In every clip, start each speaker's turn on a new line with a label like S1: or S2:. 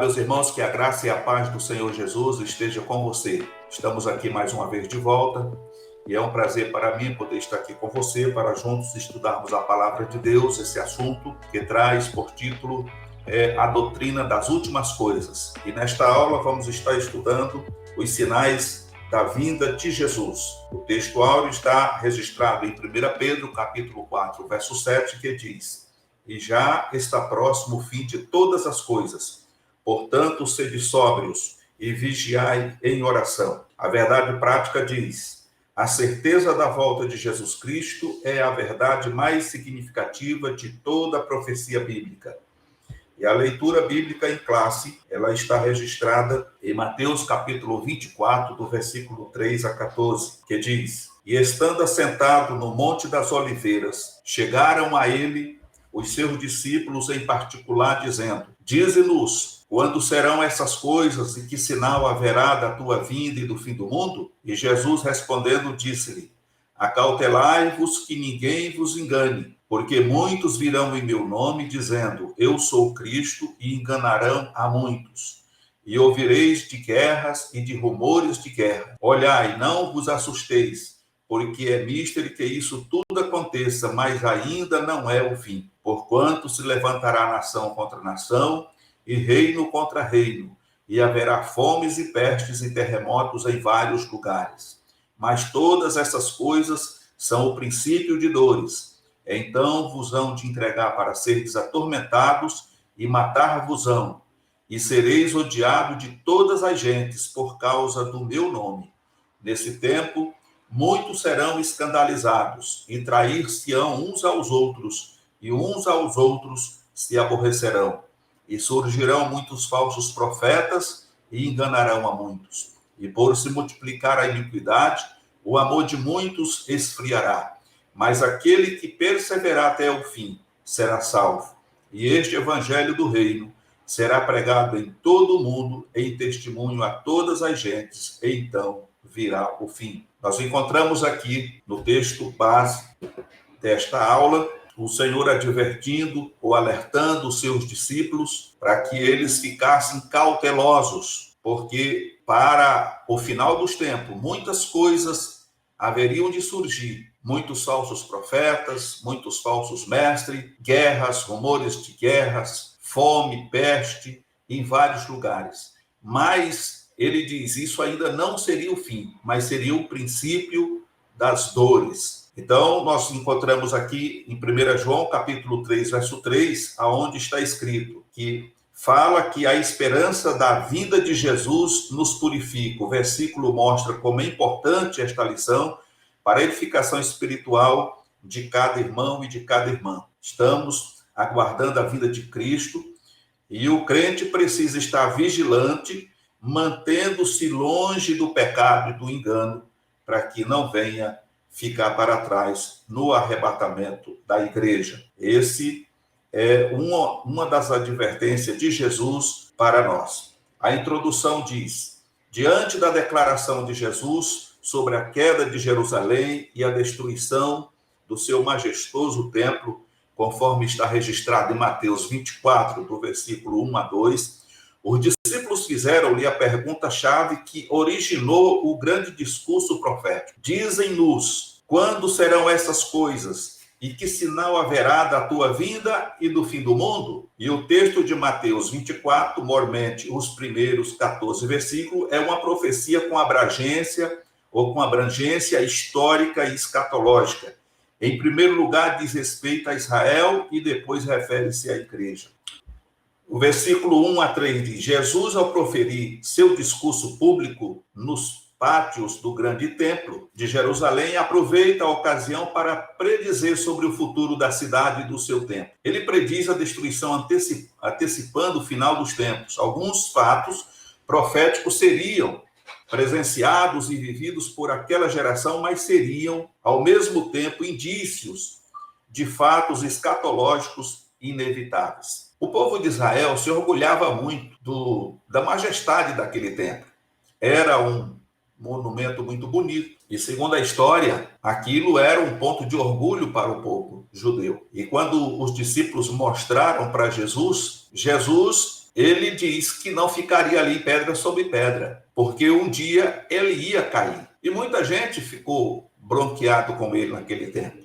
S1: Olá, meus irmãos, que a graça e a paz do Senhor Jesus esteja com você. Estamos aqui mais uma vez de volta e é um prazer para mim poder estar aqui com você para juntos estudarmos a palavra de Deus, esse assunto que traz por título a doutrina das últimas coisas. E nesta aula vamos estar estudando os sinais da vinda de Jesus. O texto áureo está registrado em 1 Pedro, capítulo 4, verso 7, que diz: "E já está próximo o fim de todas as coisas. Portanto, sede sóbrios e vigiai em oração." A verdade prática diz: a certeza da volta de Jesus Cristo é a verdade mais significativa de toda a profecia bíblica. E a leitura bíblica em classe, ela está registrada em Mateus capítulo 24, do versículo 3 a 14, que diz: "E estando assentado no Monte das Oliveiras, chegaram a ele os seus discípulos em particular, dizendo: Dize-nos, quando serão essas coisas e que sinal haverá da tua vinda e do fim do mundo? E Jesus respondendo disse-lhe: Acautelai-vos que ninguém vos engane, porque muitos virão em meu nome, dizendo: Eu sou Cristo, e enganarão a muitos. E ouvireis de guerras e de rumores de guerra. Olhai, não vos assusteis, porque é mister que isso tudo aconteça, mas ainda não é o fim. Porquanto se levantará nação contra nação, e reino contra reino, e haverá fomes e pestes e terremotos em vários lugares. Mas todas essas coisas são o princípio de dores. Então vos hão de entregar para seres atormentados, e matar-vos-ão, e sereis odiados de todas as gentes por causa do meu nome. Nesse tempo, muitos serão escandalizados, e trair-se-ão uns aos outros, e uns aos outros se aborrecerão. E surgirão muitos falsos profetas, e enganarão a muitos. E por se multiplicar a iniquidade, o amor de muitos esfriará. Mas aquele que perseverar até o fim será salvo. E este evangelho do reino será pregado em todo o mundo, em testemunho a todas as gentes, e então virá o fim." Nós encontramos aqui no texto base desta aula o Senhor advertindo ou alertando os seus discípulos para que eles ficassem cautelosos, porque para o final dos tempos muitas coisas haveriam de surgir. Muitos falsos profetas, muitos falsos mestres, guerras, rumores de guerras, fome, peste, em vários lugares. Mas ele diz, isso ainda não seria o fim, mas seria o princípio das dores. Então, nós encontramos aqui em 1 João, capítulo 3, verso 3, aonde está escrito que fala que a esperança da vinda de Jesus nos purifica. O versículo mostra como é importante esta lição para a edificação espiritual de cada irmão e de cada irmã. Estamos aguardando a vinda de Cristo e o crente precisa estar vigilante, mantendo-se longe do pecado e do engano, para que não venha ficar para trás no arrebatamento da igreja. Esse é uma das advertências de Jesus para nós. A introdução diz: diante da declaração de Jesus sobre a queda de Jerusalém e a destruição do seu majestoso templo, conforme está registrado em Mateus 24, do versículo 1 a 2, os discípulos fizeram-lhe a pergunta-chave que originou o grande discurso profético. Dizem-nos, quando serão essas coisas? E que sinal haverá da tua vinda e do fim do mundo? E o texto de Mateus 24, mormente os primeiros 14 versículos, é uma profecia com abrangência histórica e escatológica. Em primeiro lugar, diz respeito a Israel e depois refere-se à igreja. O versículo 1 a 3 diz: Jesus, ao proferir seu discurso público nos pátios do grande templo de Jerusalém, aproveita a ocasião para predizer sobre o futuro da cidade e do seu tempo. Ele prediz a destruição antecipando o final dos tempos. Alguns fatos proféticos seriam presenciados e vividos por aquela geração, mas seriam, ao mesmo tempo, indícios de fatos escatológicos inevitáveis. O povo de Israel se orgulhava muito da majestade daquele templo. Era um monumento muito bonito. E, segundo a história, aquilo era um ponto de orgulho para o povo judeu. E quando os discípulos mostraram para Jesus, Jesus ele diz que não ficaria ali pedra sobre pedra, porque um dia ele ia cair. E muita gente ficou bronqueado com ele naquele tempo.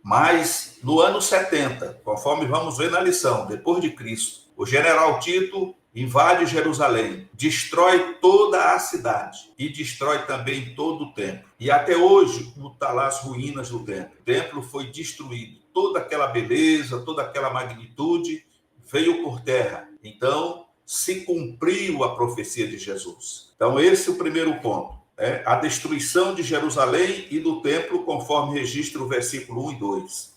S1: Mas no ano 70, conforme vamos ver na lição, depois de Cristo, o general Tito invade Jerusalém, destrói toda a cidade e destrói também todo o templo. E até hoje está lá as ruínas do templo. O templo foi destruído. Toda aquela beleza, toda aquela magnitude veio por terra. Então, se cumpriu a profecia de Jesus. Então, esse é o primeiro ponto. A destruição de Jerusalém e do templo, conforme registra o versículo 1 e 2.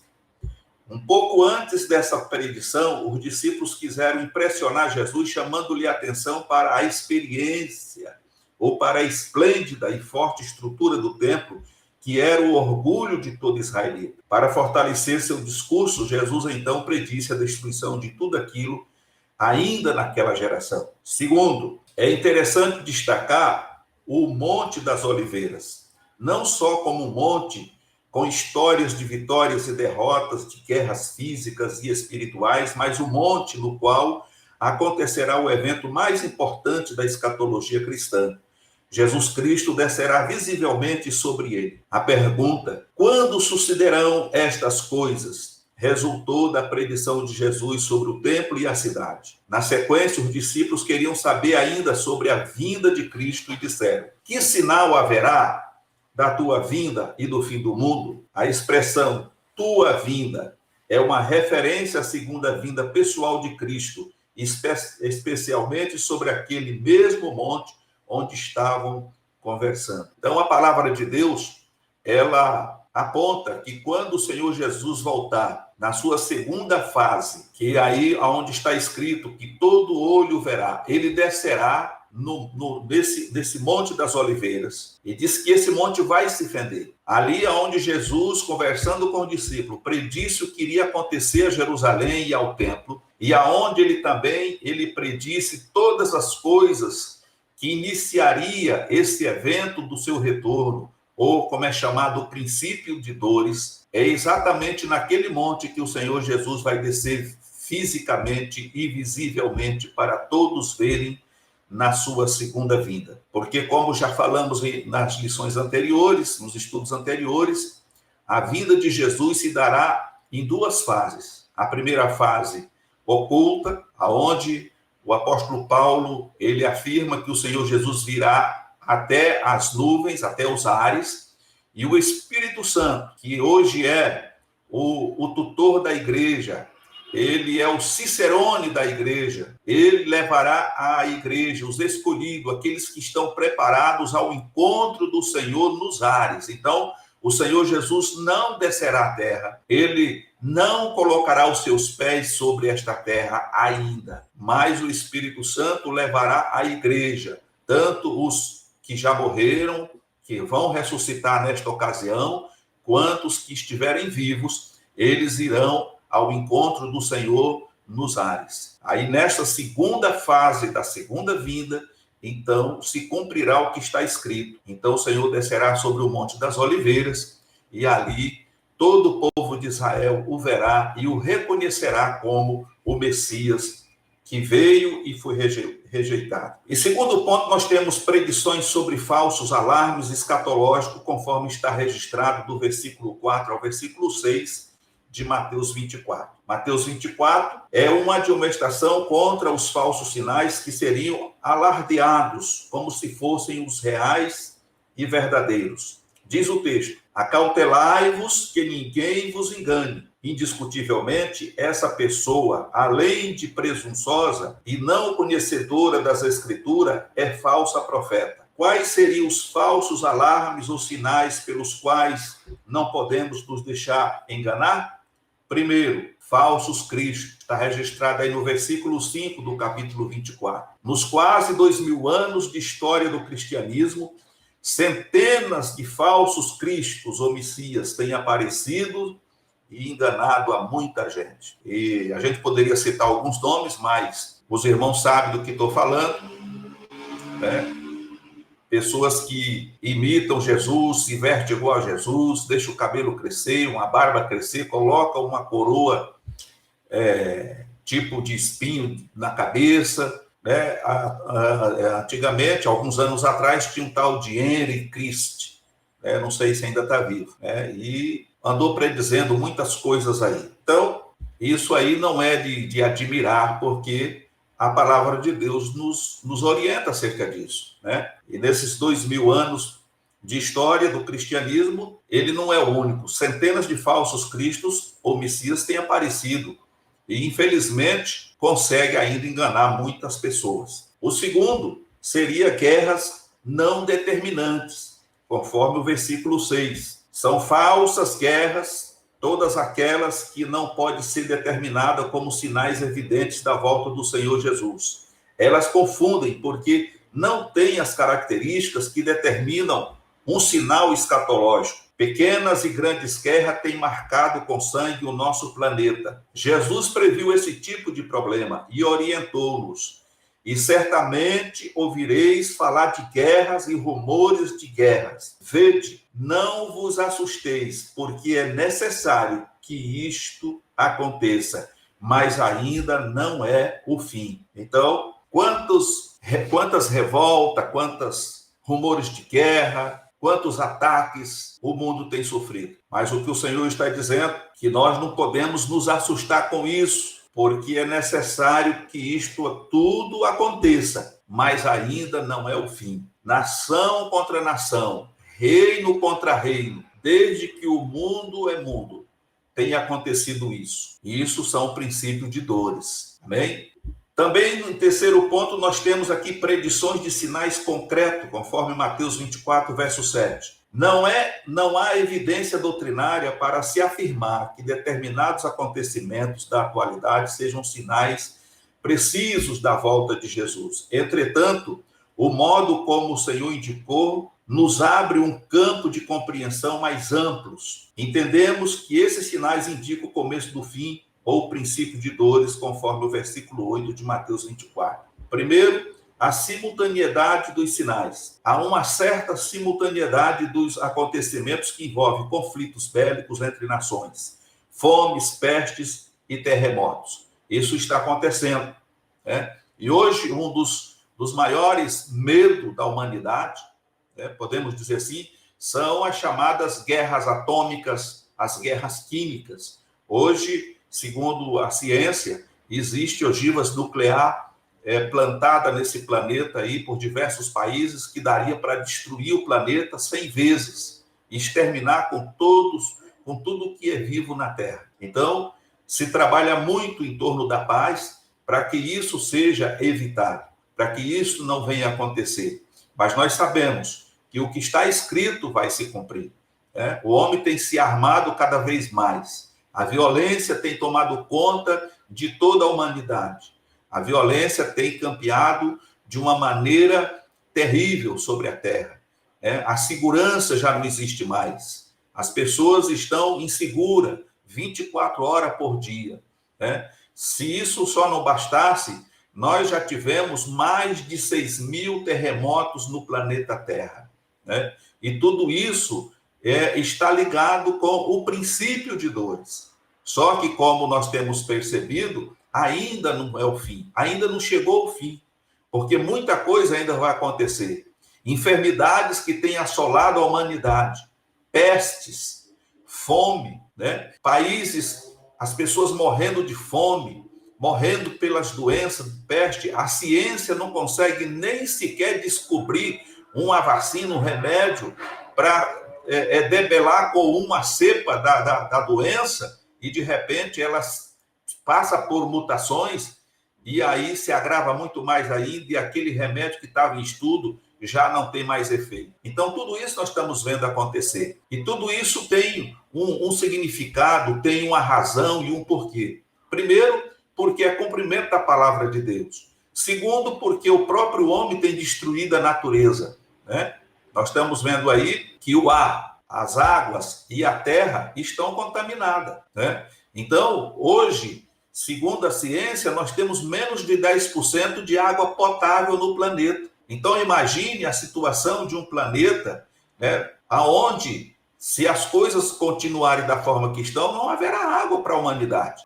S1: Um pouco antes dessa predição, os discípulos quiseram impressionar Jesus, chamando-lhe a atenção para a experiência, ou para a esplêndida e forte estrutura do templo, que era o orgulho de todo israelita. Para fortalecer seu discurso, Jesus então predisse a destruição de tudo aquilo ainda naquela geração. Segundo, é interessante destacar o Monte das Oliveiras, não só como um monte com histórias de vitórias e derrotas, de guerras físicas e espirituais, mas o monte no qual acontecerá o evento mais importante da escatologia cristã. Jesus Cristo descerá visivelmente sobre ele. A pergunta, quando sucederão estas coisas? Resultou da predição de Jesus sobre o templo e a cidade. Na sequência, os discípulos queriam saber ainda sobre a vinda de Cristo e disseram: que sinal haverá da tua vinda e do fim do mundo? A expressão tua vinda é uma referência à segunda vinda pessoal de Cristo, especialmente sobre aquele mesmo monte onde estavam conversando. Então, a palavra de Deus, ela aponta que quando o Senhor Jesus voltar na sua segunda fase, que é aí onde está escrito que todo olho verá, ele descerá nesse Monte das Oliveiras, e diz que esse monte vai se fender. Ali onde Jesus, conversando com o discípulo, predisse o que iria acontecer a Jerusalém e ao templo, e aonde ele predisse todas as coisas que iniciaria esse evento do seu retorno, ou como é chamado, o princípio de dores. É exatamente naquele monte que o Senhor Jesus vai descer fisicamente e visivelmente para todos verem na sua segunda vinda. Porque, como já falamos nas lições anteriores, nos estudos anteriores, a vinda de Jesus se dará em duas fases. A primeira fase oculta, aonde o apóstolo Paulo, ele afirma que o Senhor Jesus virá até as nuvens, até os ares, e o Espírito Santo, que hoje é o tutor da igreja, ele é o cicerone da igreja, ele levará a igreja, os escolhidos, aqueles que estão preparados ao encontro do Senhor nos ares. Então, o Senhor Jesus não descerá à terra, ele não colocará os seus pés sobre esta terra ainda, mas o Espírito Santo levará a igreja, tanto os que já morreram, que vão ressuscitar nesta ocasião, quanto os que estiverem vivos, eles irão ao encontro do Senhor nos ares. Aí, nesta segunda fase da segunda vinda, então, se cumprirá o que está escrito. Então, o Senhor descerá sobre o Monte das Oliveiras, e ali todo o povo de Israel o verá e o reconhecerá como o Messias que veio e foi rejeitado. E segundo ponto, nós temos predições sobre falsos alarmes escatológicos, conforme está registrado do versículo 4 ao versículo 6 de Mateus 24. Mateus 24 é uma admoestação contra os falsos sinais que seriam alardeados como se fossem os reais e verdadeiros. Diz o texto: acautelai-vos que ninguém vos engane. Indiscutivelmente, essa pessoa, além de presunçosa e não conhecedora das Escrituras, é falsa profeta. Quais seriam os falsos alarmes ou sinais pelos quais não podemos nos deixar enganar? Primeiro, falsos cristos. Está registrado aí no versículo 5 do capítulo 24. Nos quase 2000 anos de história do cristianismo, centenas de falsos cristos ou messias têm aparecido e enganado a muita gente. E a gente poderia citar alguns nomes, mas os irmãos sabem do que estou falando, né? Pessoas que imitam Jesus, se vestem igual a Jesus, deixam o cabelo crescer, uma barba crescer, colocam uma coroa tipo de espinho na cabeça, né? Antigamente, alguns anos atrás, tinha um tal de Henry Christ, né? Não sei se ainda está vivo, né? E andou predizendo muitas coisas aí. Então, isso aí não é de admirar, porque a palavra de Deus nos orienta acerca disso, né? E nesses 2000 anos de história do cristianismo, ele não é o único. Centenas de falsos cristos ou messias têm aparecido e, infelizmente, consegue ainda enganar muitas pessoas. O segundo seria guerras não determinantes, conforme o versículo 6. São falsas guerras, todas aquelas que não podem ser determinadas como sinais evidentes da volta do Senhor Jesus. Elas confundem porque não têm as características que determinam um sinal escatológico. Pequenas e grandes guerras têm marcado com sangue o nosso planeta. Jesus previu esse tipo de problema e orientou-nos. E certamente ouvireis falar de guerras e rumores de guerras. Vede, não vos assusteis, porque é necessário que isto aconteça, mas ainda não é o fim. Então, quantas revoltas, quantos rumores de guerra, quantos ataques o mundo tem sofrido. Mas o que o Senhor está dizendo é que nós não podemos nos assustar com isso, porque é necessário que isto tudo aconteça, mas ainda não é o fim. Nação contra nação, reino contra reino, desde que o mundo é mundo, tem acontecido isso. E isso são princípios de dores. Amém? Também, no terceiro ponto, nós temos aqui predições de sinais concretos, conforme Mateus 24, verso 7. Não há evidência doutrinária para se afirmar que determinados acontecimentos da atualidade sejam sinais precisos da volta de Jesus. Entretanto, o modo como o Senhor indicou nos abre um campo de compreensão mais amplo. Entendemos que esses sinais indicam o começo do fim, ou o princípio de dores, conforme o versículo 8 de Mateus 24. Primeiro, a simultaneidade dos sinais. Há uma certa simultaneidade dos acontecimentos que envolvem conflitos bélicos entre nações, fomes, pestes e terremotos. Isso está acontecendo, né? E hoje, um dos maiores medos da humanidade, né, podemos dizer assim, são as chamadas guerras atômicas, as guerras químicas. Hoje, segundo a ciência, existe ogivas nuclear plantada nesse planeta aí por diversos países que daria para destruir o planeta 100 vezes e exterminar com tudo que é vivo na Terra. Então, se trabalha muito em torno da paz para que isso seja evitado, para que isso não venha a acontecer. Mas nós sabemos que o que está escrito vai se cumprir, né? O homem tem se armado cada vez mais. A violência tem tomado conta de toda a humanidade. A violência tem campeado de uma maneira terrível sobre a terra. A segurança já não existe mais. As pessoas estão inseguras 24 horas por dia. Se isso só não bastasse, nós já tivemos mais de 6.000 terremotos no planeta Terra. E tudo isso está ligado com o princípio de dores. Só que, como nós temos percebido, ainda não é o fim, ainda não chegou o fim, porque muita coisa ainda vai acontecer. Enfermidades que têm assolado a humanidade, pestes, fome, países, as pessoas morrendo de fome, morrendo pelas doenças, peste. A ciência não consegue nem sequer descobrir uma vacina, um remédio para debelar com uma cepa da doença, e de repente ela passa por mutações e aí se agrava muito mais ainda, e aquele remédio que estava em estudo já não tem mais efeito. Então, tudo isso nós estamos vendo acontecer. E tudo isso tem um significado, tem uma razão e um porquê. Primeiro, porque é cumprimento da palavra de Deus. Segundo, porque o próprio homem tem destruído a natureza, Nós estamos vendo aí que o ar, as águas e a terra estão contaminadas, Então, hoje, segundo a ciência, nós temos menos de 10% de água potável no planeta. Então, imagine a situação de um planeta, onde, se as coisas continuarem da forma que estão, não haverá água para a humanidade,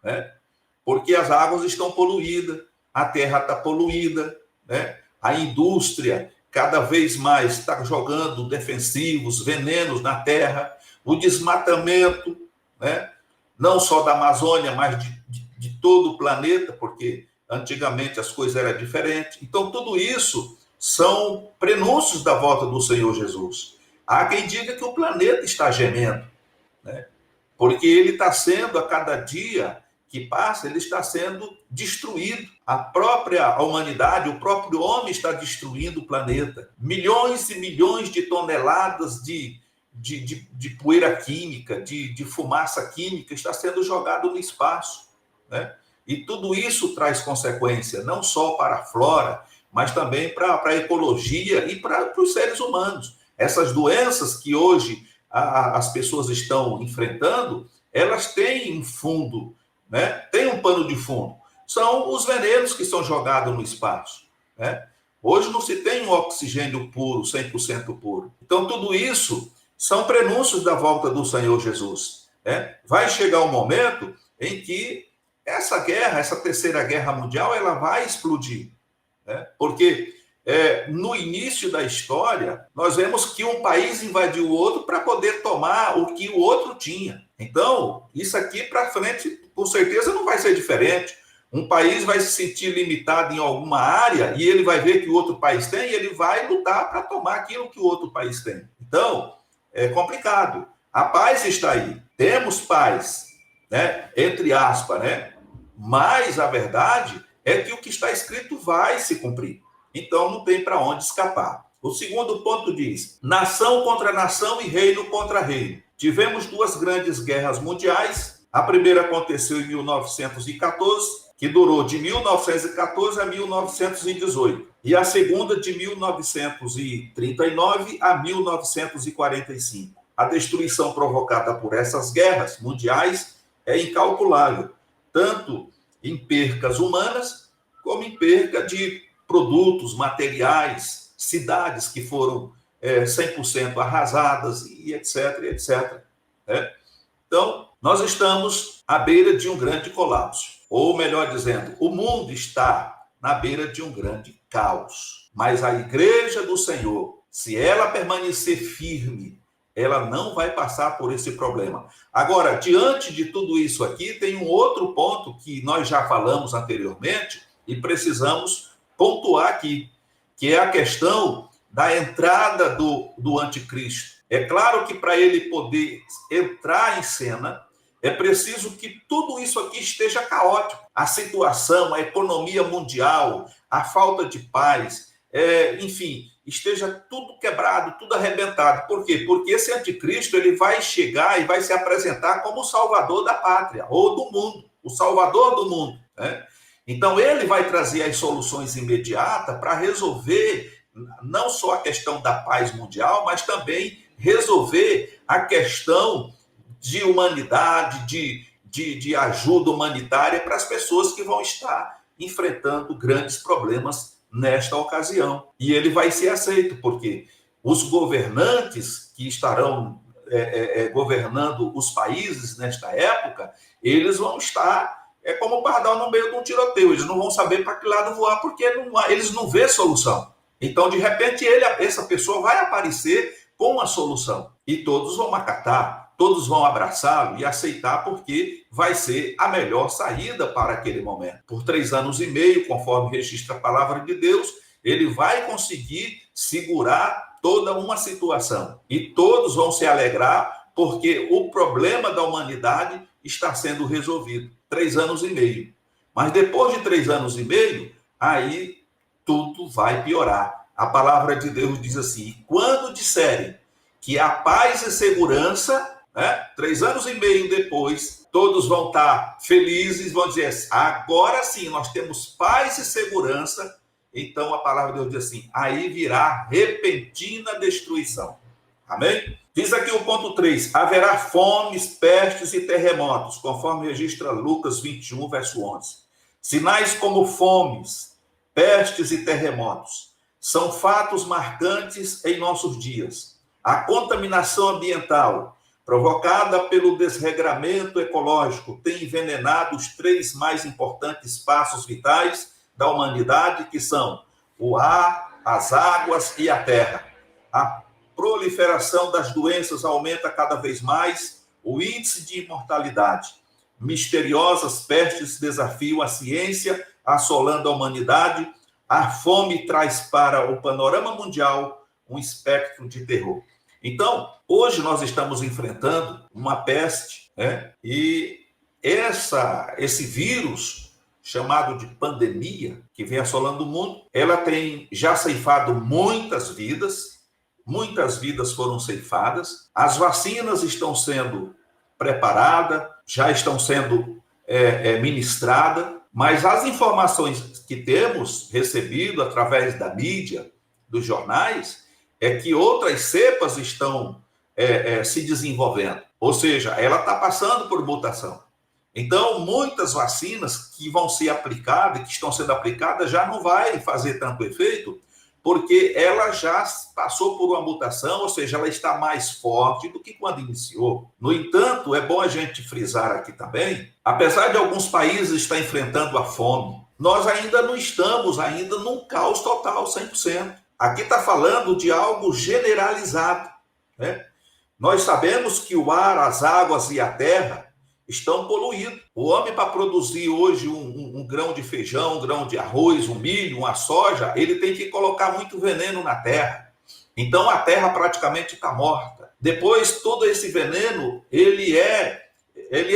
S1: porque as águas estão poluídas, a terra está poluída, né? A indústria cada vez mais está jogando defensivos, venenos na terra, o desmatamento, né? Não só da Amazônia, mas de todo o planeta, porque antigamente as coisas eram diferentes. Então, tudo isso são prenúncios da volta do Senhor Jesus. Há quem diga que o planeta está gemendo, né? Porque ele está sendo, a cada dia que passa, ele está sendo destruído. A própria humanidade, o próprio homem está destruindo o planeta. Milhões e milhões de toneladas de poeira química, de fumaça química está sendo jogado no espaço, né? E tudo isso traz consequência, não só para a flora, mas também para a ecologia e para os seres humanos. Essas doenças que hoje as pessoas estão enfrentando, elas têm um fundo, né? Tem um pano de fundo. São os venenos que são jogados no espaço, né? Hoje não se tem um oxigênio puro, 100% puro. Então, tudo isso são prenúncios da volta do Senhor Jesus, né? Vai chegar um momento em que essa guerra, essa terceira guerra mundial, ela vai explodir, né? Porque no início da história, nós vemos que um país invadiu o outro para poder tomar o que o outro tinha. Então, isso aqui para frente, com certeza, não vai ser diferente. Um país vai se sentir limitado em alguma área e ele vai ver que o outro país tem e ele vai lutar para tomar aquilo que o outro país tem. Então, é complicado. A paz está aí. Temos paz, né? Entre aspas, né? Mas a verdade é que o que está escrito vai se cumprir. Então, não tem para onde escapar. O segundo ponto diz: nação contra nação e reino contra reino. Tivemos duas grandes guerras mundiais. A primeira aconteceu em 1914, que durou de 1914 a 1918. E a segunda de 1939 a 1945. A destruição provocada por essas guerras mundiais é incalculável, tanto em percas humanas, como em perca de produtos, materiais, cidades que foram 100% arrasadas, e etc, etc. Né? Então, nós estamos à beira de um grande colapso. Ou, melhor dizendo, o mundo está na beira de um grande caos. Mas a igreja do Senhor, se ela permanecer firme, ela não vai passar por esse problema. Agora, diante de tudo isso aqui, tem um outro ponto que nós já falamos anteriormente e precisamos pontuar aqui, que é a questão da entrada do anticristo. É claro que para ele poder entrar em cena, é preciso que tudo isso aqui esteja caótico. A situação, a economia mundial, a falta de paz, enfim, esteja tudo quebrado, tudo arrebentado. Por quê? Porque esse anticristo ele vai chegar e vai se apresentar como o salvador da pátria, ou do mundo, o salvador do mundo, né? Então, ele vai trazer as soluções imediatas para resolver não só a questão da paz mundial, mas também resolver a questão de humanidade, de ajuda humanitária para as pessoas que vão estar enfrentando grandes problemas nesta ocasião. E ele vai ser aceito, porque os governantes que estarão governando os países nesta época, eles vão estar como o pardal no meio de um tiroteio. Eles não vão saber para que lado voar, porque eles não vê solução. Então, de repente, essa pessoa vai aparecer com a solução. E todos vão acatar, todos vão abraçá-lo e aceitar, porque vai ser a melhor saída para aquele momento. Por 3 anos e meio, conforme registra a palavra de Deus, ele vai conseguir segurar toda uma situação. E todos vão se alegrar, porque o problema da humanidade está sendo resolvido. 3 anos e meio. Mas depois de 3 anos e meio, aí tudo vai piorar. A palavra de Deus diz assim: quando disserem que há paz e segurança, né, 3 anos e meio depois, todos vão estar felizes, vão dizer assim, agora sim, nós temos paz e segurança. Então a palavra de Deus diz assim: aí virá repentina destruição. Amém? Diz aqui o ponto 3, haverá fomes, pestes e terremotos, conforme registra Lucas 21, verso 11. Sinais como fomes, pestes e terremotos são fatos marcantes em nossos dias. A contaminação ambiental provocada pelo desregramento ecológico, tem envenenado os 3 mais importantes espaços vitais da humanidade, que são o ar, as águas e a terra. A proliferação das doenças aumenta cada vez mais o índice de mortalidade. Misteriosas pestes desafiam a ciência, assolando a humanidade. A fome traz para o panorama mundial um espectro de terror. Então, hoje nós estamos enfrentando uma peste, né? E esse vírus, chamado de pandemia, que vem assolando o mundo, ela tem já ceifado muitas vidas foram ceifadas, as vacinas estão sendo preparadas, já estão sendo ministradas, mas as informações que temos recebido através da mídia, dos jornais, é que outras cepas estão se desenvolvendo. Ou seja, ela está passando por mutação. Então, muitas vacinas que vão ser aplicadas, que estão sendo aplicadas, já não vai fazer tanto efeito, porque ela já passou por uma mutação, ou seja, ela está mais forte do que quando iniciou. No entanto, é bom a gente frisar aqui também, apesar de alguns países estar enfrentando a fome, nós ainda não estamos num caos total, 100%. Aqui está falando de algo generalizado, né? Nós sabemos que o ar, as águas e a terra estão poluídos. O homem, para produzir hoje um grão de feijão, um grão de arroz, um milho, uma soja, ele tem que colocar muito veneno na terra. Então, a terra praticamente está morta. Depois, todo esse veneno, ele é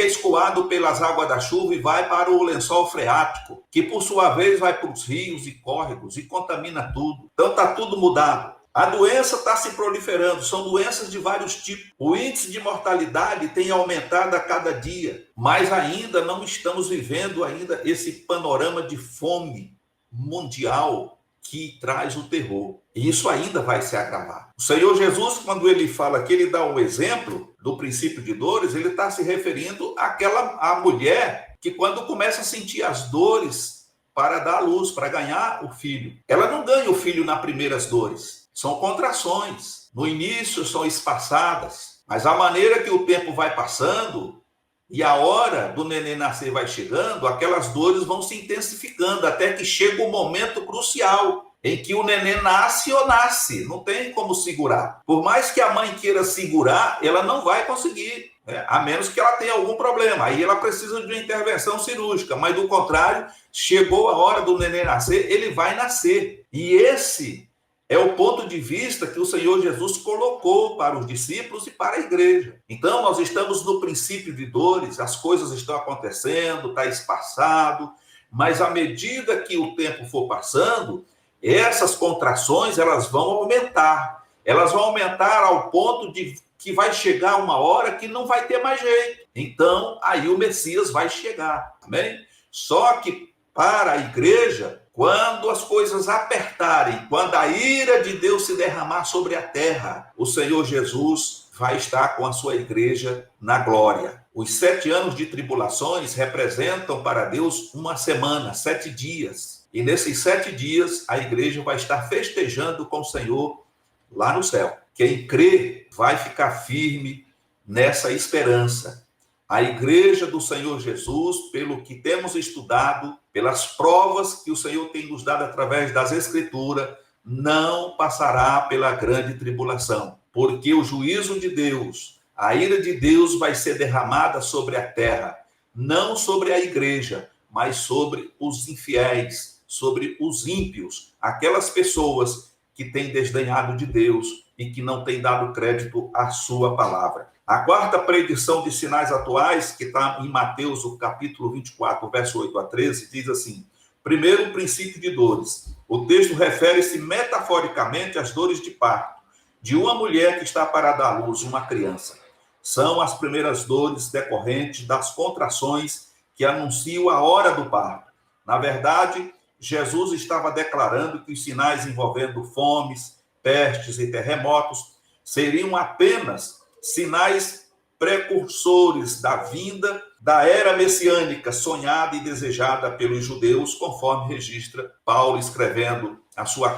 S1: escoado pelas águas da chuva e vai para o lençol freático, que por sua vez vai para os rios e córregos e contamina tudo. Então está tudo mudado. A doença está se proliferando, são doenças de vários tipos. O índice de mortalidade tem aumentado a cada dia, mas ainda não estamos vivendo esse panorama de fome mundial que traz o terror. E isso ainda vai se agravar. O Senhor Jesus, quando ele fala que ele dá um exemplo do princípio de dores, ele está se referindo à mulher que, quando começa a sentir as dores para dar à luz, para ganhar o filho, ela não ganha o filho nas primeiras dores. São contrações. No início são espaçadas, mas a maneira que o tempo vai passando e a hora do neném nascer vai chegando, aquelas dores vão se intensificando até que chega o momento crucial em que o neném nasce ou nasce. Não tem como segurar. Por mais que a mãe queira segurar, ela não vai conseguir, né? A menos que ela tenha algum problema. Aí ela precisa de uma intervenção cirúrgica. Mas, do contrário, chegou a hora do neném nascer, ele vai nascer. E esse é o ponto de vista que o Senhor Jesus colocou para os discípulos e para a igreja. Então, nós estamos no princípio de dores, as coisas estão acontecendo, está espaçado, mas à medida que o tempo for passando, essas contrações elas vão aumentar. Elas vão aumentar ao ponto de que vai chegar uma hora que não vai ter mais jeito. Então, aí o Messias vai chegar. Amém? Só que para a igreja, quando as coisas apertarem, quando a ira de Deus se derramar sobre a terra, o Senhor Jesus vai estar com a sua igreja na glória. Os 7 anos de tribulações representam para Deus uma semana, 7 dias. E nesses 7 dias, a igreja vai estar festejando com o Senhor lá no céu. Quem crê vai ficar firme nessa esperança. A igreja do Senhor Jesus, pelo que temos estudado, pelas provas que o Senhor tem nos dado através das Escrituras, não passará pela grande tribulação, porque o juízo de Deus, a ira de Deus vai ser derramada sobre a terra, não sobre a igreja, mas sobre os infiéis, sobre os ímpios, aquelas pessoas que têm desdenhado de Deus e que não têm dado crédito à sua palavra. A quarta predição de sinais atuais, que está em Mateus, o capítulo 24, verso 8 a 13, diz assim: primeiro, o princípio de dores. O texto refere-se metaforicamente às dores de parto de uma mulher que está para dar à luz uma criança. São as primeiras dores decorrentes das contrações que anunciam a hora do parto. Na verdade, Jesus estava declarando que os sinais envolvendo fomes, pestes e terremotos seriam apenas sinais precursores da vinda da era messiânica sonhada e desejada pelos judeus, conforme registra Paulo escrevendo a sua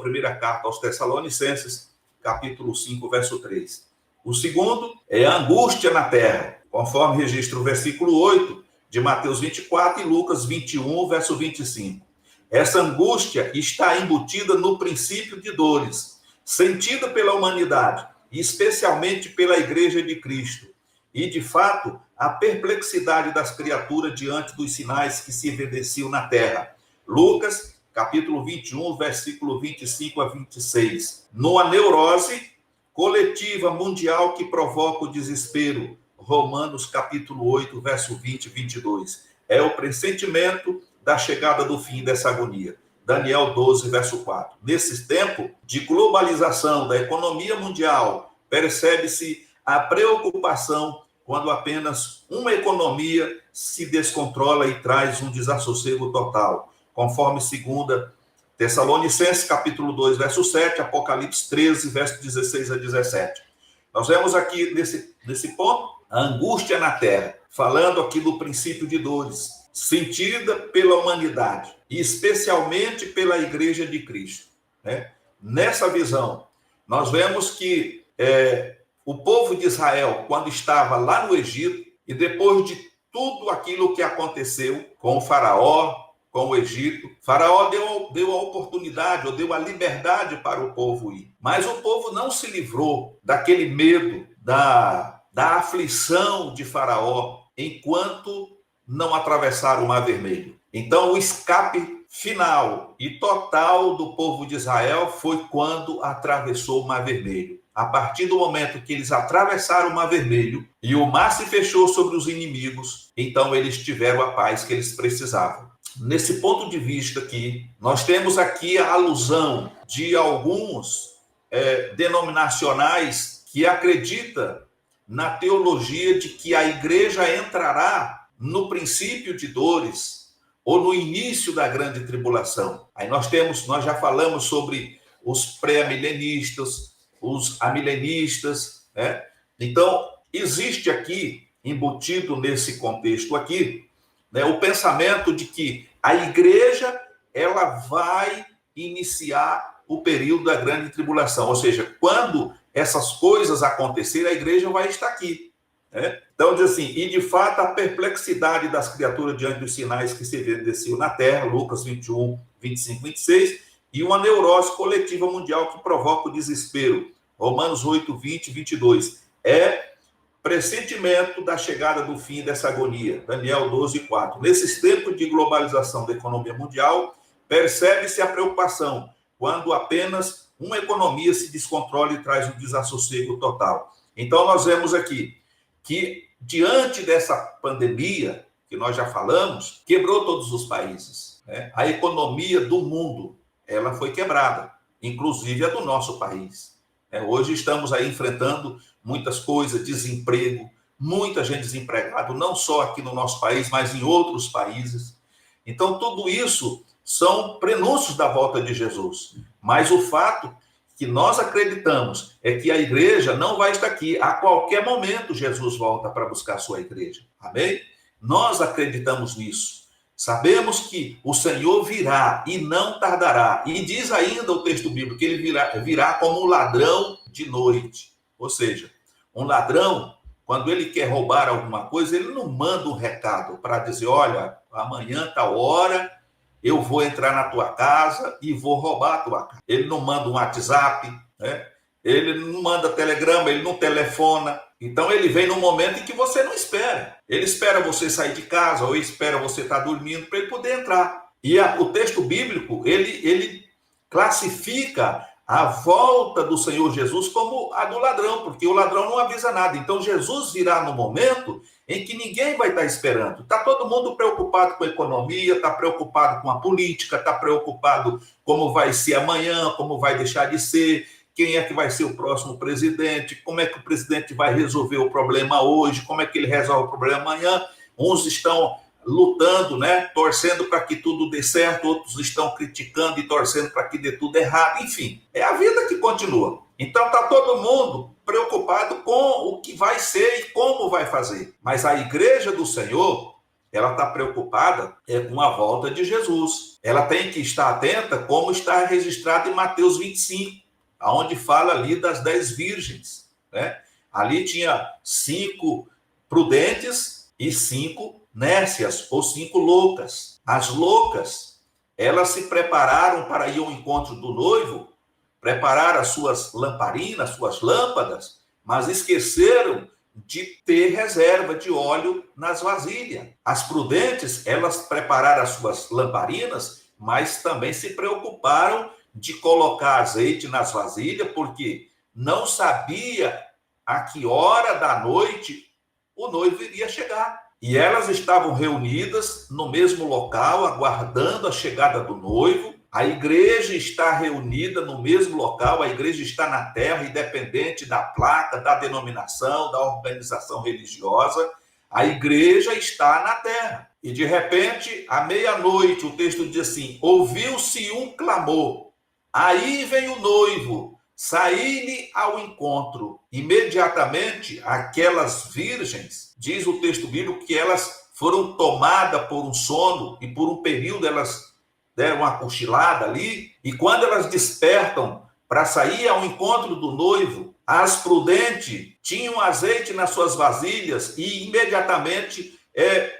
S1: primeira carta aos Tessalonicenses, capítulo 5, verso 3. O segundo é a angústia na terra, conforme registra o versículo 8 de Mateus 24 e Lucas 21, verso 25. Essa angústia está embutida no princípio de dores, sentida pela humanidade, e especialmente pela Igreja de Cristo. E, de fato, a perplexidade das criaturas diante dos sinais que se evidenciam na terra. Lucas, capítulo 21, versículo 25 a 26. Numa neurose coletiva mundial que provoca o desespero. Romanos, capítulo 8, verso 20 e 22. É o pressentimento da chegada do fim dessa agonia. Daniel 12, verso 4. Nesse tempo de globalização da economia mundial, percebe-se a preocupação quando apenas uma economia se descontrola e traz um desassossego total, conforme 2 Tessalonicenses, capítulo 2, verso 7, Apocalipse 13, verso 16 a 17. Nós vemos aqui, nesse ponto, a angústia na terra, falando aqui do princípio de dores, sentida pela humanidade, e especialmente pela Igreja de Cristo. Né? Nessa visão, nós vemos que o povo de Israel, quando estava lá no Egito, e depois de tudo aquilo que aconteceu com o faraó, com o Egito, faraó deu a oportunidade, ou deu a liberdade para o povo ir. Mas o povo não se livrou daquele medo, da aflição de faraó, enquanto não atravessaram o Mar Vermelho. Então, o escape final e total do povo de Israel foi quando atravessou o Mar Vermelho. A partir do momento que eles atravessaram o Mar Vermelho e o mar se fechou sobre os inimigos, então eles tiveram a paz que eles precisavam. Nesse ponto de vista aqui, nós temos aqui a alusão de alguns denominacionais que acreditam na teologia de que a igreja entrará no princípio de dores ou no início da grande tribulação. Aí nós já falamos sobre os pré-milenistas, os amilenistas, né? Então, existe aqui, embutido nesse contexto aqui, né, o pensamento de que a igreja ela vai iniciar o período da grande tribulação, ou seja, quando essas coisas acontecerem, a igreja vai estar aqui. Né? Então, diz assim, e de fato a perplexidade das criaturas diante dos sinais que se evidenciam na terra, Lucas 21, 25, 26, e uma neurose coletiva mundial que provoca o desespero, Romanos 8, 20 e 22. É pressentimento da chegada do fim dessa agonia, Daniel 12, 4. Nesses tempos de globalização da economia mundial, percebe-se a preocupação quando apenas uma economia se descontrola e traz um desassossego total. Então, nós vemos aqui que, diante dessa pandemia, que nós já falamos, quebrou todos os países. Né? A economia do mundo, ela foi quebrada, inclusive a do nosso país. Hoje estamos aí enfrentando muitas coisas, desemprego, muita gente desempregada, não só aqui no nosso país, mas em outros países. Então, tudo isso são prenúncios da volta de Jesus. Mas o fato que nós acreditamos é que a igreja não vai estar aqui. A qualquer momento, Jesus volta para buscar a sua igreja. Amém? Nós acreditamos nisso. Sabemos que o Senhor virá e não tardará. E diz ainda o texto bíblico que ele virá como um ladrão de noite. Ou seja, um ladrão, quando ele quer roubar alguma coisa, ele não manda um recado para dizer, olha, amanhã, tal hora, eu vou entrar na tua casa e vou roubar a tua casa. Ele não manda um WhatsApp, né? Ele não manda telegrama, ele não telefona. Então, ele vem num momento em que você não espera. Ele espera você sair de casa ou espera você estar dormindo para ele poder entrar. E o texto bíblico, ele classifica a volta do Senhor Jesus como a do ladrão, porque o ladrão não avisa nada. Então, Jesus virá no momento em que ninguém vai estar esperando. Está todo mundo preocupado com a economia, está preocupado com a política, está preocupado como vai ser amanhã, como vai deixar de ser, quem é que vai ser o próximo presidente, como é que o presidente vai resolver o problema hoje, como é que ele resolve o problema amanhã. Uns estão lutando, né, torcendo para que tudo dê certo, outros estão criticando e torcendo para que dê tudo errado. Enfim, é a vida que continua. Então está todo mundo preocupado com o que vai ser e como vai fazer. Mas a igreja do Senhor, ela está preocupada com a volta de Jesus. Ela tem que estar atenta como está registrado em Mateus 25, onde fala ali das 10 virgens, né? Ali tinha 5 prudentes e 5 nércias, ou 5 loucas. As loucas, elas se prepararam para ir ao encontro do noivo, prepararam as suas lamparinas, suas lâmpadas, mas esqueceram de ter reserva de óleo nas vasilhas. As prudentes, elas prepararam as suas lamparinas, mas também se preocuparam de colocar azeite nas vasilhas, porque não sabia a que hora da noite o noivo iria chegar. E elas estavam reunidas no mesmo local, aguardando a chegada do noivo. A igreja está reunida no mesmo local, a igreja está na terra, independente da placa, da denominação, da organização religiosa. A igreja está na terra. E de repente, à meia-noite, o texto diz assim: ouviu-se um clamor. Aí vem o noivo, saí-lhe ao encontro. Imediatamente, aquelas virgens, diz o texto bíblico, que elas foram tomadas por um sono e por um período elas deram uma cochilada ali, e quando elas despertam para sair ao encontro do noivo, as prudentes tinham azeite nas suas vasilhas e imediatamente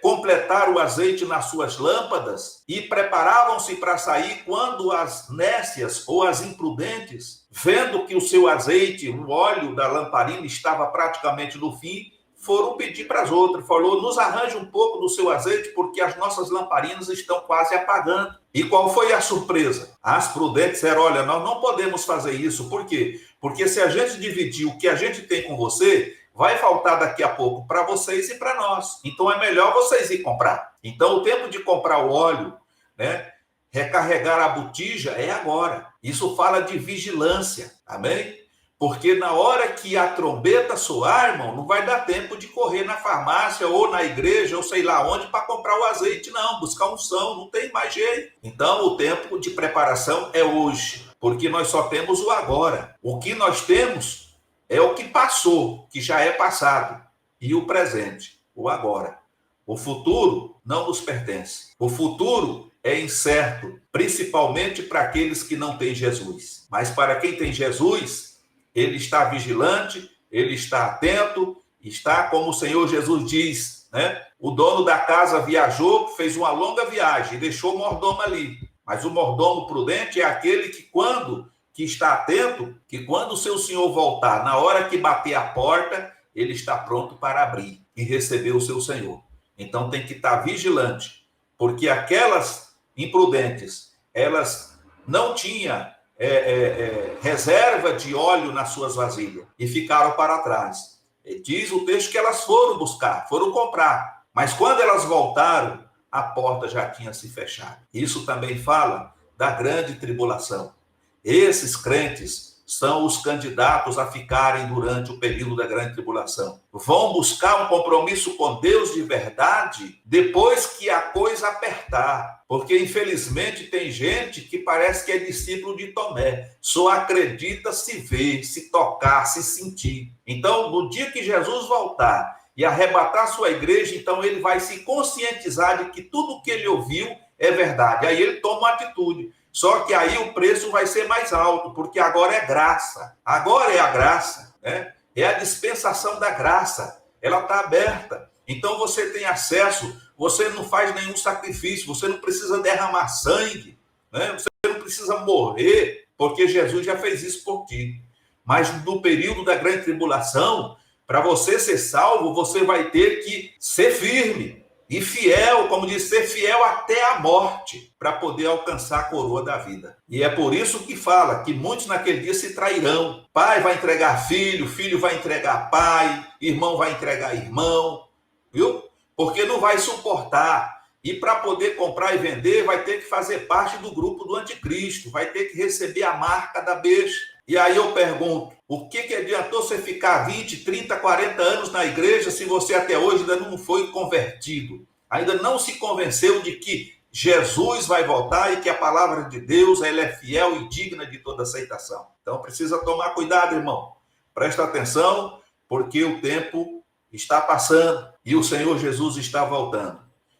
S1: completaram o azeite nas suas lâmpadas e preparavam-se para sair, quando as nécias ou as imprudentes, vendo que o seu azeite, o óleo da lamparina estava praticamente no fim, foram pedir para as outras, falou: nos arranje um pouco do seu azeite, porque as nossas lamparinas estão quase apagando. E qual foi a surpresa? As prudentes disseram: olha, nós não podemos fazer isso. Por quê? Porque se a gente dividir o que a gente tem com você, vai faltar daqui a pouco para vocês e para nós. Então é melhor vocês ir comprar. Então o tempo de comprar o óleo, né, recarregar a botija é agora. Isso fala de vigilância, amém? Porque na hora que a trombeta soar, irmão, não vai dar tempo de correr na farmácia ou na igreja ou sei lá onde para comprar o azeite, não. Buscar unção, não tem mais jeito. Então o tempo de preparação é hoje, porque nós só temos o agora. O que nós temos é o que passou, que já é passado, e o presente, o agora. O futuro não nos pertence. O futuro é incerto, principalmente para aqueles que não têm Jesus. Mas para quem tem Jesus, ele está vigilante, ele está atento, está, como o Senhor Jesus diz, né? O dono da casa viajou, fez uma longa viagem e deixou o mordomo ali. Mas o mordomo prudente é aquele que está atento, que quando o seu senhor voltar, na hora que bater a porta, ele está pronto para abrir e receber o seu senhor. Então tem que estar vigilante, porque aquelas imprudentes, elas não tinham reserva de óleo nas suas vasilhas e ficaram para trás. E diz o texto que elas foram buscar, foram comprar, mas quando elas voltaram, a porta já tinha se fechado. Isso também fala da grande tribulação. Esses crentes são os candidatos a ficarem durante o período da grande tribulação. Vão buscar um compromisso com Deus de verdade depois que a coisa apertar. Porque, infelizmente, tem gente que parece que é discípulo de Tomé. Só acredita se ver, se tocar, se sentir. Então, no dia que Jesus voltar e arrebatar sua igreja, então ele vai se conscientizar de que tudo o que ele ouviu é verdade. Aí ele toma uma atitude. Só que aí o preço vai ser mais alto, porque agora é graça. Agora é a graça, né? É a dispensação da graça. Ela está aberta. Então você tem acesso, você não faz nenhum sacrifício, você não precisa derramar sangue, né? Você não precisa morrer, porque Jesus já fez isso por ti. Mas no período da grande tribulação, para você ser salvo, você vai ter que ser firme. E fiel, como diz, ser fiel até a morte, para poder alcançar a coroa da vida. E é por isso que fala que muitos naquele dia se trairão. Pai vai entregar filho, filho vai entregar pai, irmão vai entregar irmão, viu? Porque não vai suportar. E para poder comprar e vender, vai ter que fazer parte do grupo do anticristo, vai ter que receber a marca da besta. E aí eu pergunto, o que adiantou você ficar 20, 30, 40 anos na igreja se você até hoje ainda não foi convertido? Ainda não se convenceu de que Jesus vai voltar e que a palavra de Deus ela é fiel e digna de toda aceitação. Então precisa tomar cuidado, irmão. Presta atenção, porque o tempo está passando e o Senhor Jesus está voltando.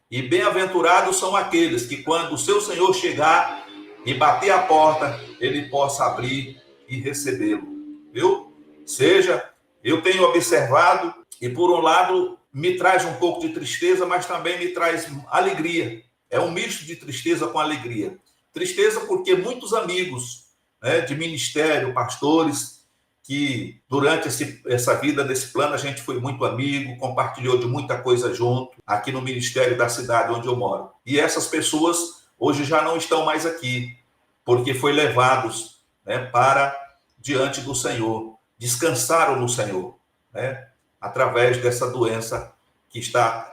S1: E bem-aventurados são aqueles que quando o seu Senhor chegar e bater a porta, ele possa abrir e recebê-lo, viu? Seja eu tenho observado, e por um lado me traz um pouco de tristeza, mas também me traz alegria. É um misto de tristeza com alegria. Tristeza porque muitos amigos, né, de ministério, pastores, que durante essa vida nesse plano a gente foi muito amigo, compartilhou de muita coisa junto, aqui no ministério da cidade onde eu moro. E essas pessoas hoje já não estão mais aqui, porque foi levados, né, para diante do Senhor, descansaram no Senhor, né, através dessa doença que está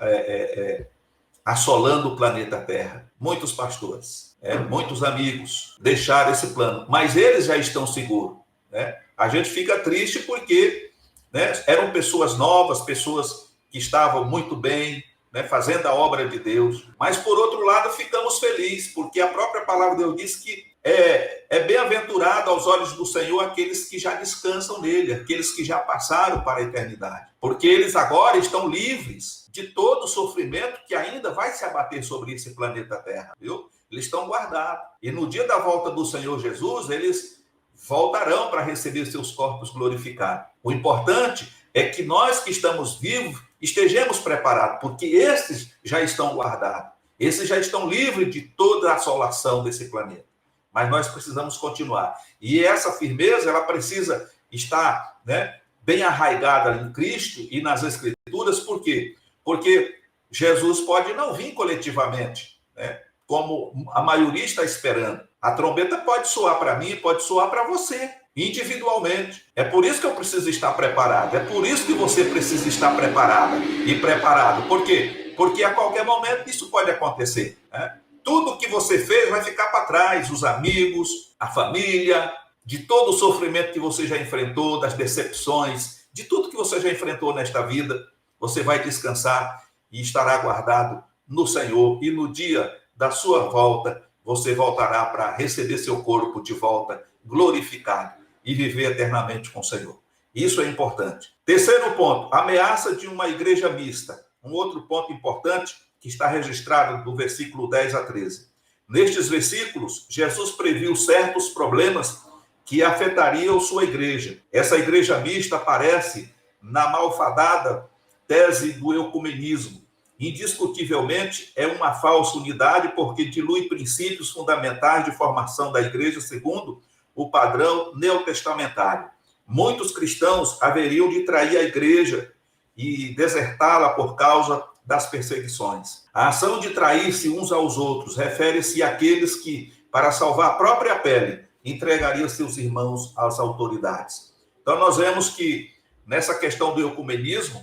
S1: assolando o planeta Terra. Muitos pastores, muitos amigos deixaram esse plano, mas eles já estão seguros, né? A gente fica triste porque, né, eram pessoas novas, pessoas que estavam muito bem, né, fazendo a obra de Deus, mas por outro lado ficamos felizes, porque a própria palavra de Deus diz que é bem-aventurado aos olhos do Senhor aqueles que já descansam nele, aqueles que já passaram para a eternidade, porque eles agora estão livres de todo o sofrimento que ainda vai se abater sobre esse planeta Terra, viu? Eles estão guardados. E no dia da volta do Senhor Jesus, eles voltarão para receber seus corpos glorificados. O importante é que nós que estamos vivos estejamos preparados, porque esses já estão guardados. Esses já estão livres de toda a assolação desse planeta. Mas nós precisamos continuar. E essa firmeza, ela precisa estar, né, bem arraigada em Cristo e nas Escrituras. Por quê? Porque Jesus pode não vir coletivamente, né, como a maioria está esperando. A trombeta pode soar para mim, pode soar para você, individualmente. É por isso que eu preciso estar preparado. É por isso que você precisa estar preparada e preparado. Por quê? Porque a qualquer momento isso pode acontecer, né? Tudo que você fez vai ficar para trás, os amigos, a família, de todo o sofrimento que você já enfrentou, das decepções, de tudo que você já enfrentou nesta vida, você vai descansar e estará guardado no Senhor. E no dia da sua volta, você voltará para receber seu corpo de volta glorificado e viver eternamente com o Senhor. Isso é importante. Terceiro ponto, ameaça de uma igreja mista. Um outro ponto importante que está registrado do versículo 10 a 13. Nestes versículos, Jesus previu certos problemas que afetariam sua igreja. Essa igreja mista aparece na malfadada tese do ecumenismo. Indiscutivelmente, é uma falsa unidade porque dilui princípios fundamentais de formação da igreja segundo o padrão neotestamentário. Muitos cristãos haveriam de trair a igreja e desertá-la por causa das perseguições. A ação de trair-se uns aos outros refere-se àqueles que, para salvar a própria pele, entregariam seus irmãos às autoridades. Então, nós vemos que, nessa questão do ecumenismo,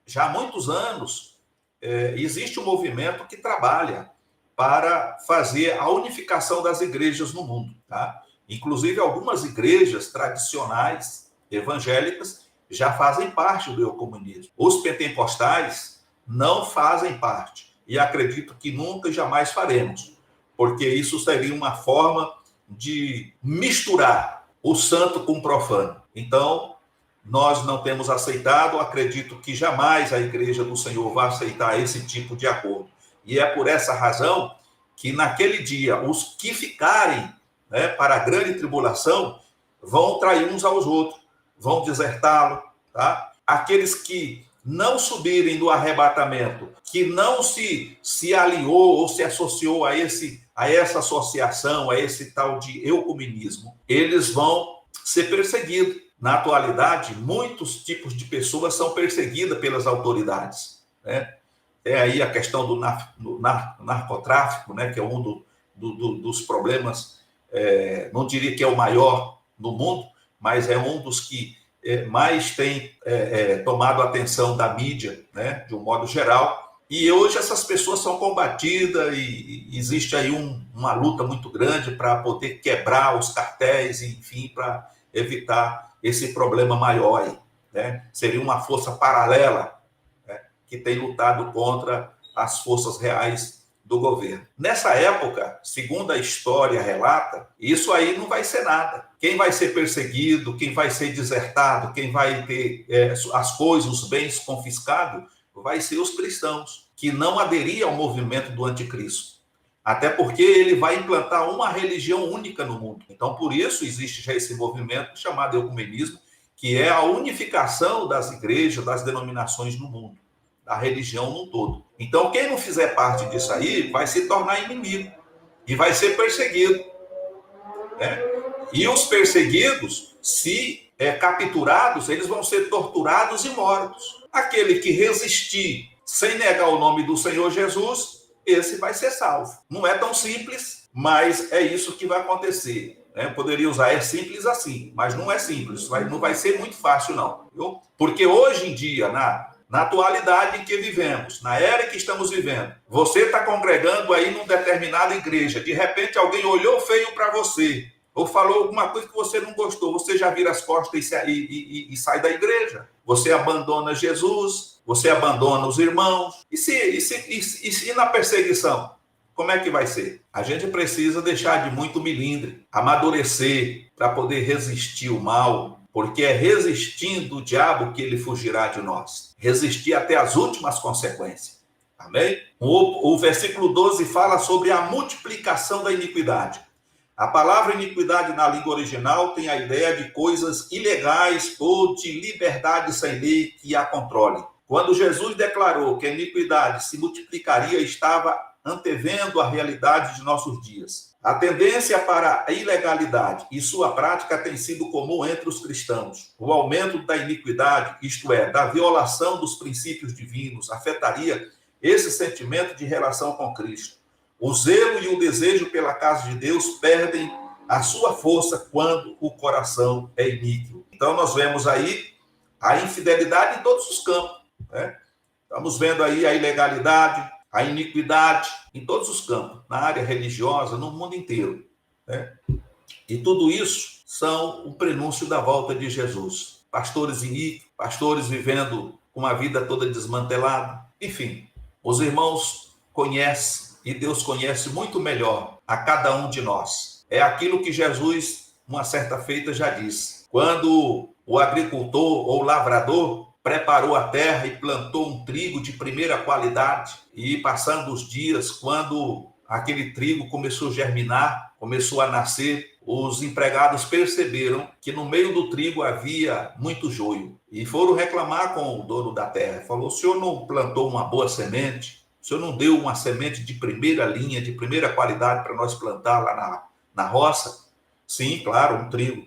S1: já há muitos anos, existe um movimento que trabalha para fazer a unificação das igrejas no mundo, tá? Inclusive, algumas igrejas tradicionais evangélicas já fazem parte do ecumenismo. Os pentecostais não fazem parte. E acredito que nunca e jamais faremos. Porque isso seria uma forma de misturar o santo com o profano. Então, nós não temos aceitado. Acredito que jamais a igreja do Senhor vai aceitar esse tipo de acordo. E é por essa razão que naquele dia, os que ficarem, né, para a grande tribulação, vão trair uns aos outros, vão desertá-lo, tá? Aqueles que não subirem do arrebatamento, que não se aliou ou se associou a essa associação, a esse tal de ecumenismo, eles vão ser perseguidos. Na atualidade, muitos tipos de pessoas são perseguidas pelas autoridades, né? É aí a questão do narcotráfico, né, que é um dos problemas, não diria que é o maior no mundo, mas é um dos que mais tem tomado a atenção da mídia, né, de um modo geral. E hoje essas pessoas são combatidas e existe aí uma luta muito grande para poder quebrar os cartéis, enfim, para evitar esse problema maior aí, né? Seria uma força paralela, né, que tem lutado contra as forças reais do governo. Nessa época, segundo a história relata, isso aí não vai ser nada. Quem vai ser perseguido, quem vai ser desertado, quem vai ter as coisas, os bens confiscados, vai ser os cristãos, que não aderiam ao movimento do anticristo. Até porque ele vai implantar uma religião única no mundo. Então, por isso, existe já esse movimento chamado ecumenismo, que é a unificação das igrejas, das denominações no mundo, da religião no todo. Então, quem não fizer parte disso aí vai se tornar inimigo e vai ser perseguido, né? E os perseguidos, se capturados, eles vão ser torturados e mortos. Aquele que resistir sem negar o nome do Senhor Jesus, esse vai ser salvo. Não é tão simples, mas é isso que vai acontecer. Eu poderia usar, é simples assim, mas não é simples, não vai ser muito fácil não, viu? Porque hoje em dia, na atualidade em que vivemos, na era que estamos vivendo, você está congregando aí numa determinada igreja, de repente alguém olhou feio para você, ou falou alguma coisa que você não gostou, você já vira as costas e sai da igreja. Você abandona Jesus, você abandona os irmãos, e na perseguição? Como é que vai ser? A gente precisa deixar de muito milindre, amadurecer para poder resistir o mal, porque é resistindo o diabo que ele fugirá de nós. Resistir até as últimas consequências. Amém? O versículo 12 fala sobre a multiplicação da iniquidade. A palavra iniquidade na língua original tem a ideia de coisas ilegais ou de liberdade sem lei que a controle. Quando Jesus declarou que a iniquidade se multiplicaria, estava antevendo a realidade de nossos dias. A tendência para a ilegalidade e sua prática tem sido comum entre os cristãos. O aumento da iniquidade, isto é, da violação dos princípios divinos, afetaria esse sentimento de relação com Cristo. O zelo e o desejo pela casa de Deus perdem a sua força quando o coração é iníquo. Então nós vemos aí a infidelidade em todos os campos, né? Estamos vendo aí a ilegalidade, a iniquidade em todos os campos, na área religiosa, no mundo inteiro, né? E tudo isso são o prenúncio da volta de Jesus. Pastores iníquos, pastores vivendo uma vida toda desmantelada. Enfim, os irmãos conhecem e Deus conhece muito melhor a cada um de nós. É aquilo que Jesus, uma certa feita, já disse. Quando o agricultor ou lavrador preparou a terra e plantou um trigo de primeira qualidade, e passando os dias, quando aquele trigo começou a germinar, começou a nascer, os empregados perceberam que no meio do trigo havia muito joio e foram reclamar com o dono da terra. Falou: o senhor não plantou uma boa semente? O senhor não deu uma semente de primeira linha, de primeira qualidade para nós plantar lá na roça? Sim, claro, um trigo.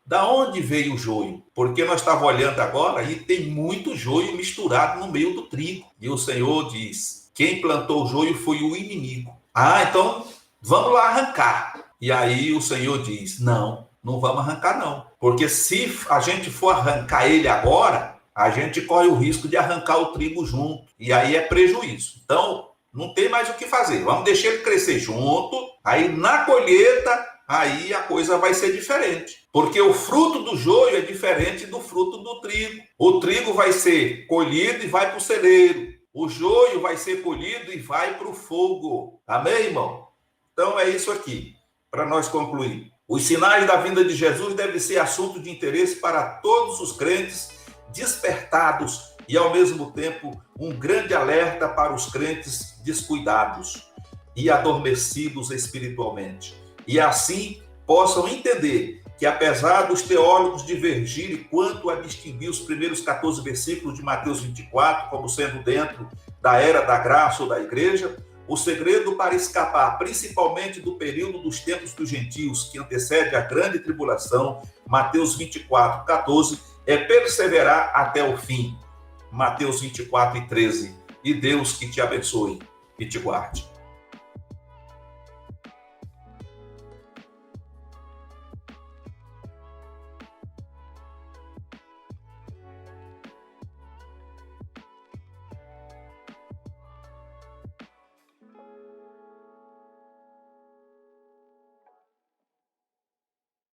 S1: Da onde veio o joio? Porque nós estávamos olhando agora e tem muito joio misturado no meio do trigo. E o Senhor diz: quem plantou o joio foi o inimigo. Ah, então vamos lá arrancar. E aí o Senhor diz: não vamos arrancar não. Porque se a gente for arrancar ele agora, a gente corre o risco de arrancar o trigo junto. E aí é prejuízo. Então, não tem mais o que fazer. Vamos deixar ele crescer junto. Aí na colheita, aí a coisa vai ser diferente. Porque o fruto do joio é diferente do fruto do trigo. O trigo vai ser colhido e vai para o celeiro. O joio vai ser colhido e vai para o fogo. Amém, irmão? Então é isso aqui, para nós concluir. Os sinais da vinda de Jesus devem ser assunto de interesse para todos os crentes despertados e, ao mesmo tempo, um grande alerta para os crentes descuidados e adormecidos espiritualmente. E assim possam entender que, apesar dos teólogos divergirem quanto a distinguir os primeiros 14 versículos de Mateus 24 como sendo dentro da era da graça ou da igreja, o segredo para escapar principalmente do período dos tempos dos gentios, que antecede a grande tribulação, Mateus 24, 14, é perseverar até o fim. Mateus 24 e 13. E Deus que te abençoe e te guarde.